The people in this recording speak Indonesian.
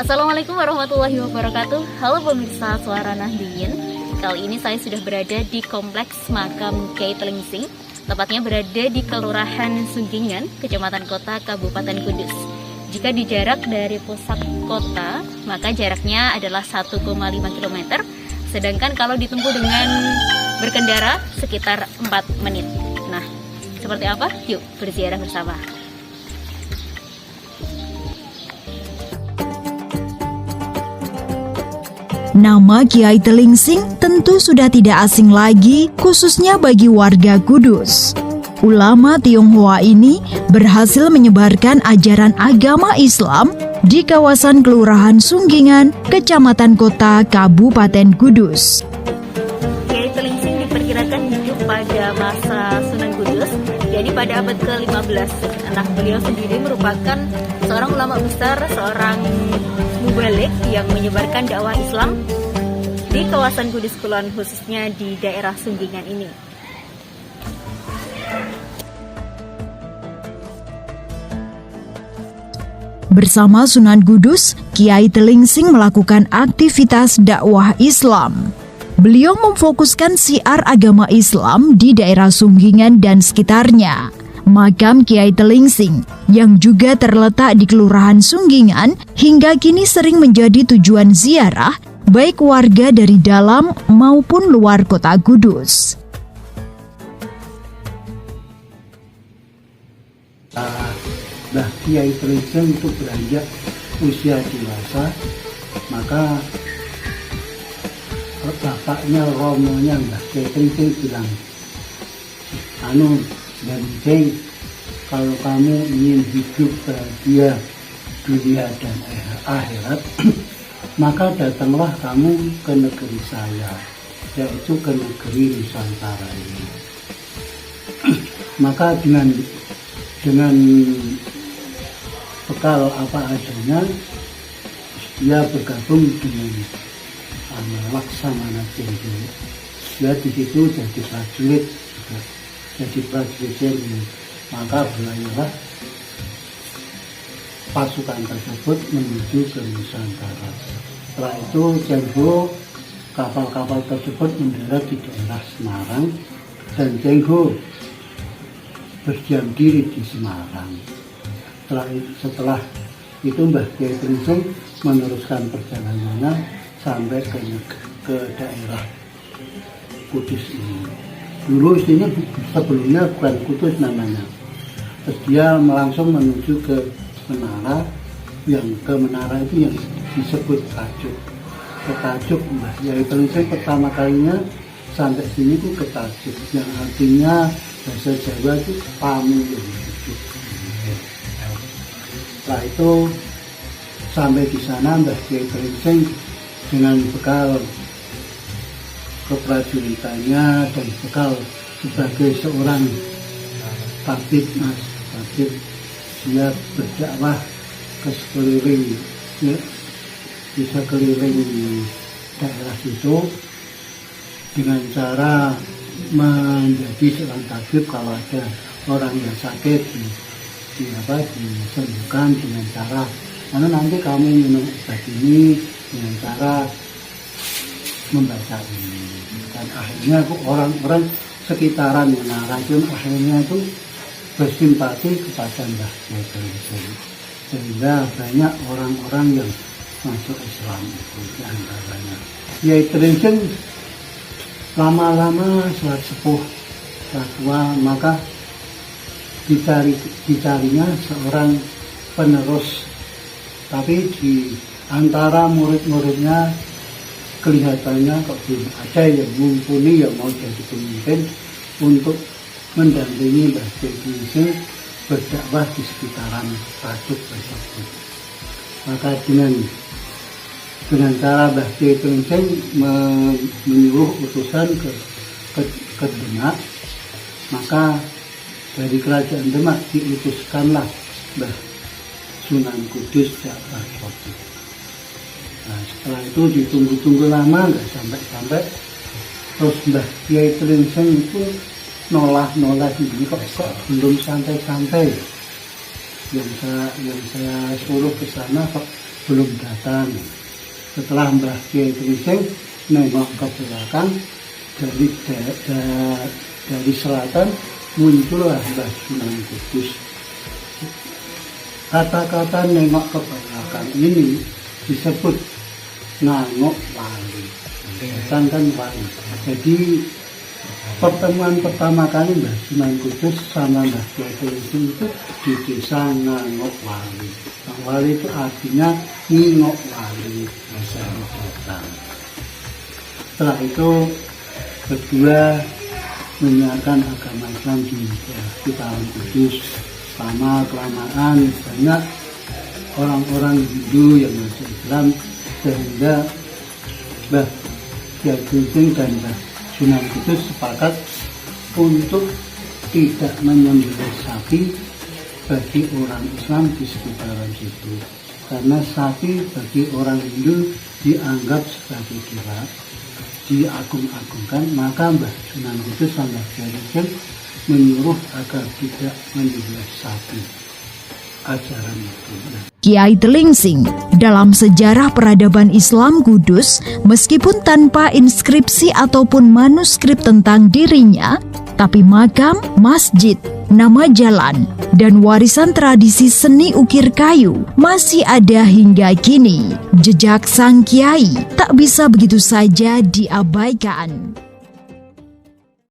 Assalamualaikum warahmatullahi wabarakatuh. Halo pemirsa Suara Nahdliyin. Kali ini saya sudah berada di Kompleks Makam Kyai Tlingsing, tepatnya berada di Kelurahan Sunggingan, Kecamatan Kota, Kabupaten Kudus. Jika dijarak dari pusat kota, maka jaraknya adalah 1,5 km. Sedangkan kalau ditempuh dengan berkendara sekitar 4 menit. Nah, seperti apa? Yuk berziarah bersama. Nama Kyai Tlingsing tentu sudah tidak asing lagi, khususnya bagi warga Kudus. Ulama Tionghoa ini berhasil menyebarkan ajaran agama Islam di kawasan Kelurahan Sunggingan, Kecamatan Kota, Kabupaten Kudus. Kyai Tlingsing diperkirakan hidup pada masa Sunan Kudus, yakni pada abad ke-15. Nah, beliau sendiri merupakan seorang ulama besar, seorang mubalik yang menyebarkan dakwah Islam di kawasan Kudus Kulon, khususnya di daerah Sunggingan ini. Bersama Sunan Kudus, Kyai Tlingsing melakukan aktivitas dakwah Islam. Beliau memfokuskan syiar agama Islam di daerah Sunggingan dan sekitarnya. Makam Kyai Tlingsing yang juga terletak di Kelurahan Sunggingan hingga kini sering menjadi tujuan ziarah baik warga dari dalam maupun luar kota Kudus. Nah, Kyai Tlingsing itu beranjak usia dewasa, maka bapaknya, romonya Mbah Kyai Tlingsing bilang, Tlingsing, kalau kamu ingin hidup bahagia dunia dan akhirat, maka datanglah kamu ke negeri saya, yaitu ke negeri Nusantara ini. Maka dengan bekal apa adanya, dia bergabung dengan Laksamana Cengho. Dia di situ jadi prajurit, Cengho. Maka berlayarlah pasukan tersebut menuju ke Nusantara. Setelah itu Cengho, kapal-kapal tersebut mendarat di daerah Semarang, dan Cengho berdiam diri di Semarang. Setelah itu Mbah Kyai Tlingsing meneruskan perjalanannya sampai ke daerah Kudus ini. Dulu sini sebelumnya bukan Kudus namanya. Terus dia langsung menuju ke menara, yang ke menara itu yang disebut Tajuk. Ke Tajuk Mbah Kyai Tlingsing pertama kalinya sampai sini itu ke Tajuk, yang artinya bahasa Jawa itu pamulung. Setelah itu sampai di sana Mbah Kyai Tlingsing dengan bekal keprajuritannya dan bekal sebagai seorang tabib, dia berdakwah ke sekeliling, di sekeliling daerah itu dengan cara menjadi seorang tabib. Kalau ada orang yang sakit disembuhkan dengan cara nanti kamu minum obat ini dengan cara membaca ini. Dan akhirnya orang-orang sekitaran menara itu akhirnya itu bersimpati kepada Mbah Kyai Tlingsing, sehingga banyak orang-orang yang masuk Islam itu di antaranya. Kyai Tlingsing lama-lama sudah sepuh, sudah tua, maka dicarinya seorang penerus. Tapi di antara murid-muridnya kelihatannya kok belum ada yang mumpuni yang mau jadi pemimpin untuk mendampingi Mbah Kyai Tlingsing berdakwah di sekitaran Tajuk tersebut. Maka dengan cara Mbah Kyai Tlingsing menyuruh utusan ke Demak, maka dari kerajaan Demak diutuskanlah Mbah Sunan Kudus Ja'far Shadiq. Nah, setelah itu ditunggu-tunggu lama, nggak sampai-sampai. Terus Mbah Kyai Tlingsing itu nolak ini kok belum sampai-sampai. Yang saya suruh ke sana kok belum datang. Setelah Mbah Kiai Telingsing nengok ke belakang, dari selatan muncullah Mbah Sunan Kudus. Kata-kata nengok ke belakang ini disebut nangok wali, kan wali. Jadi pertemuan pertama kali Mbah Sunan Kudus sama Mbah Kiai Telingsing itu di desa Nangok Wali. Nangok Wali itu artinya ngingok wali, bahasa orang. Setelah itu kedua menyiarkan agama Islam di Kitaran Kudus. Sama kelamaan banyak orang-orang Hindu yang masuk Islam, sehingga Mbah Kiai Telingsing dan Mbah Sunan Kudus sepakat untuk tidak menyembelih sapi bagi orang Islam di sekitaran situ, karena sapi bagi orang Hindu dianggap sebagai dewa, diagung-agungkan. Maka Mbah Sunan Kudus dan Mbah Kiai Telingsing menyuruh agar tidak menyembelih sapi. Ajaran itu. Kiai Telingsing dalam sejarah peradaban Islam Kudus, meskipun tanpa inskripsi ataupun manuskrip tentang dirinya, tapi makam, masjid, nama jalan, dan warisan tradisi seni ukir kayu masih ada hingga kini. Jejak sang kiai tak bisa begitu saja diabaikan.